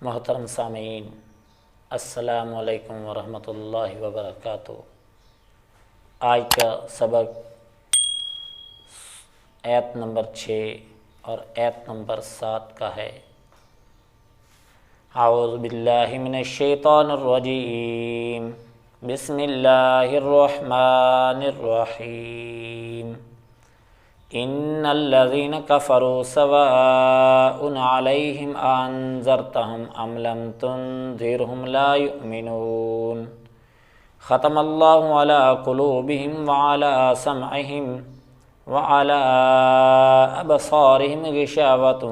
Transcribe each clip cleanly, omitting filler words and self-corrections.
محترم سامعین، السلام علیکم ورحمۃ اللہ وبرکاتہ۔ آج کا سبق آیت نمبر 6 اور آیت نمبر 7 کا ہے۔ اعوذ باللہ من الشیطان الرجیم، بسم اللہ الرحمن الرحیم۔ ان الذين كفروا سواء عليهم انذرتهم ام لم تنذرهم لا يؤمنون ختم الله على قلوبهم وعلى سمعهم وعلى ابصارهم غشاوة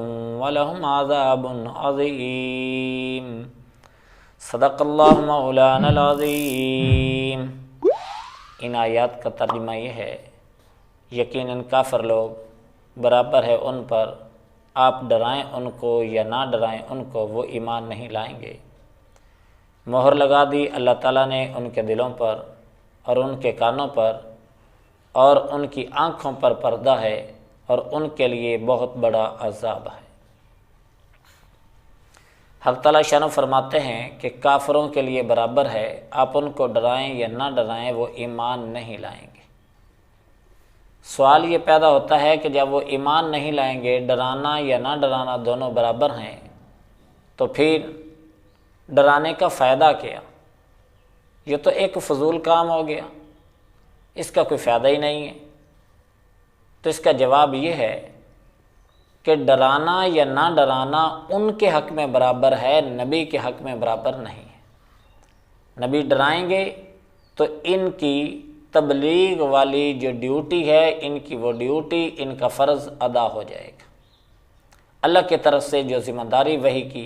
ولهم عذاب عظيم صدق اللہ مولانا العظیم۔ ان آیات کا ترجمہ یہ ہے، یقیناً کافر لوگ برابر ہے ان پر، آپ ڈرائیں ان کو یا نہ ڈرائیں ان کو، وہ ایمان نہیں لائیں گے۔ مہر لگا دی اللہ تعالیٰ نے ان کے دلوں پر اور ان کے کانوں پر اور ان کی آنکھوں پر پردہ ہے، اور ان کے لیے بہت بڑا عذاب ہے۔ حق تعالیٰ شان فرماتے ہیں کہ کافروں کے لیے برابر ہے، آپ ان کو ڈرائیں یا نہ ڈرائیں وہ ایمان نہیں لائیں گے۔ سوال یہ پیدا ہوتا ہے کہ جب وہ ایمان نہیں لائیں گے، ڈرانا یا نہ ڈرانا دونوں برابر ہیں، تو پھر ڈرانے کا فائدہ کیا؟ یہ تو ایک فضول کام ہو گیا، اس کا کوئی فائدہ ہی نہیں ہے۔ تو اس کا جواب یہ ہے کہ ڈرانا یا نہ ڈرانا ان کے حق میں برابر ہے، نبی کے حق میں برابر نہیں ہے۔ نبی ڈرائیں گے تو ان کی تبلیغ والی جو ڈیوٹی ہے، ان کی وہ ڈیوٹی، ان کا فرض ادا ہو جائے گا۔ اللہ کی طرف سے جو ذمہ داری وحی کی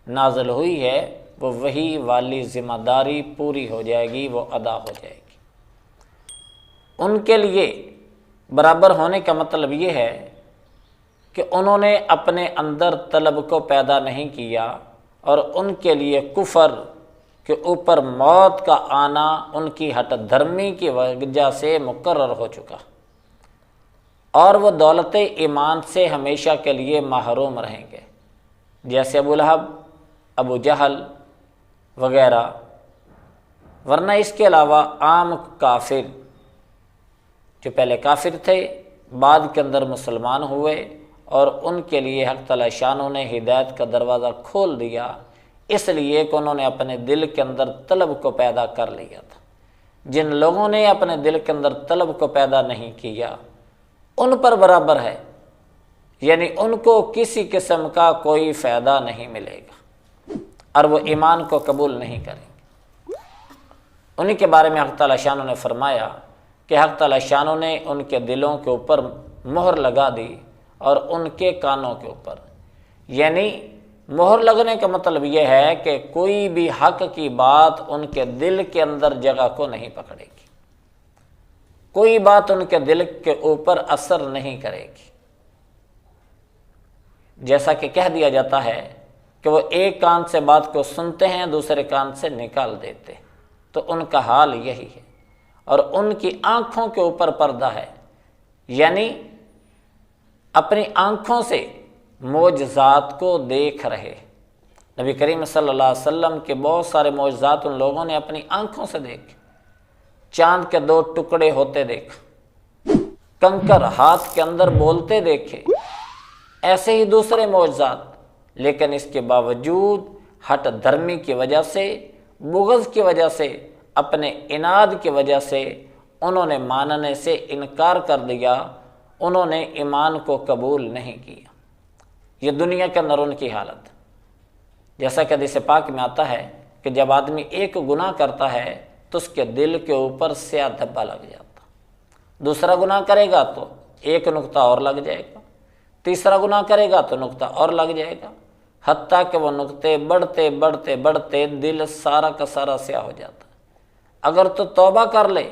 نازل ہوئی ہے، وہ وحی والی ذمہ داری پوری ہو جائے گی، وہ ادا ہو جائے گی۔ ان کے لیے برابر ہونے کا مطلب یہ ہے کہ انہوں نے اپنے اندر طلب کو پیدا نہیں کیا، اور ان کے لیے کفر کے اوپر موت کا آنا ان کی ہٹ دھرمی کی وجہ سے مقرر ہو چکا، اور وہ دولت ایمان سے ہمیشہ کے لیے محروم رہیں گے، جیسے ابو لہب، ابو جہل وغیرہ۔ ورنہ اس کے علاوہ عام کافر جو پہلے کافر تھے، بعد کے اندر مسلمان ہوئے، اور ان کے لیے حق تعالیٰ شانوں نے ہدایت کا دروازہ کھول دیا، اس لیے کہ انہوں نے اپنے دل کے اندر طلب کو پیدا کر لیا تھا۔ جن لوگوں نے اپنے دل کے اندر طلب کو پیدا نہیں کیا، ان پر برابر ہے، یعنی ان کو کسی قسم کا کوئی فائدہ نہیں ملے گا، اور وہ ایمان کو قبول نہیں کریں گے۔ انہی کے بارے میں حق تعالیٰ شانوں نے فرمایا کہ حق تعالیٰ شانوں نے ان کے دلوں کے اوپر مہر لگا دی اور ان کے کانوں کے اوپر، یعنی مہر لگنے کا مطلب یہ ہے کہ کوئی بھی حق کی بات ان کے دل کے اندر جگہ کو نہیں پکڑے گی، کوئی بات ان کے دل کے اوپر اثر نہیں کرے گی۔ جیسا کہ کہہ دیا جاتا ہے کہ وہ ایک کان سے بات کو سنتے ہیں، دوسرے کان سے نکال دیتے، تو ان کا حال یہی ہے۔ اور ان کی آنکھوں کے اوپر پردہ ہے، یعنی اپنی آنکھوں سے معجزات کو دیکھ رہے۔ نبی کریم صلی اللہ علیہ وسلم کے بہت سارے معجزات ان لوگوں نے اپنی آنکھوں سے دیکھے۔ چاند کے 2 ٹکڑے ہوتے دیکھا، کنکر ہاتھ کے اندر بولتے دیکھے، ایسے ہی دوسرے معجزات۔ لیکن اس کے باوجود ہٹ دھرمی کی وجہ سے، بغض کی وجہ سے، اپنے اناد کی وجہ سے انہوں نے ماننے سے انکار کر دیا، انہوں نے ایمان کو قبول نہیں کیا۔ یہ دنیا کے اندر ان کی حالت، جیسا کہ حدیث پاک میں آتا ہے کہ جب آدمی ایک گناہ کرتا ہے تو اس کے دل کے اوپر سیاہ دھبا لگ جاتا، دوسرا گناہ کرے گا تو ایک نقطہ اور لگ جائے گا، تیسرا گناہ کرے گا تو نقطہ اور لگ جائے گا، حتیٰ کہ وہ نقطے بڑھتے بڑھتے بڑھتے دل سارا کا سارا سیاہ ہو جاتا ہے۔ اگر تو توبہ کر لے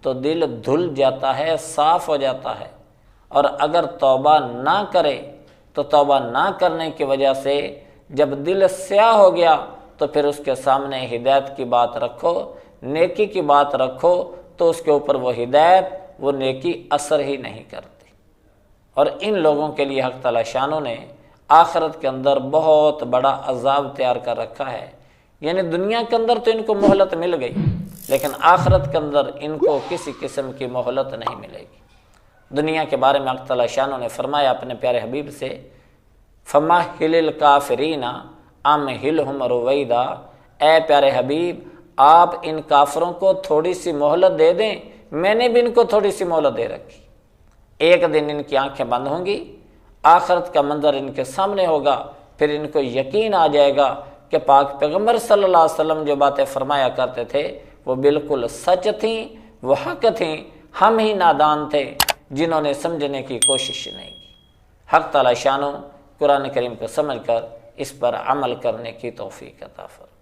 تو دل دھل جاتا ہے، صاف ہو جاتا ہے، اور اگر توبہ نہ کرے تو توبہ نہ کرنے کی وجہ سے جب دل سیاہ ہو گیا تو پھر اس کے سامنے ہدایت کی بات رکھو، نیکی کی بات رکھو، تو اس کے اوپر وہ ہدایت، وہ نیکی اثر ہی نہیں کرتی۔ اور ان لوگوں کے لیے حق تعالیٰ شانوں نے آخرت کے اندر بہت بڑا عذاب تیار کر رکھا ہے۔ یعنی دنیا کے اندر تو ان کو مہلت مل گئی، لیکن آخرت کے اندر ان کو کسی قسم کی مہلت نہیں ملے گی۔ دنیا کے بارے میں اللہ تعالیٰ شانہ نے فرمایا اپنے پیارے حبیب سے، فَمَهِّلِ الْكَافِرِينَ أَمْهِلْهُمْ رُوَيْدًا، اے پیارے حبیب آپ ان کافروں کو تھوڑی سی مہلت دے دیں، میں نے بھی ان کو تھوڑی سی مہلت دے رکھی۔ ایک دن ان کی آنکھیں بند ہوں گی، آخرت کا منظر ان کے سامنے ہوگا، پھر ان کو یقین آ جائے گا کہ پاک پیغمبر صلی اللہ علیہ وسلم جو باتیں فرمایا کرتے تھے وہ بالکل سچ تھیں، وہ حق تھیں، ہم ہی نادان تھے جنہوں نے سمجھنے کی کوشش نہیں کی۔ حق تعالیٰ شانو قرآن کریم کو سمجھ کر اس پر عمل کرنے کی توفیق عطا فرمائے۔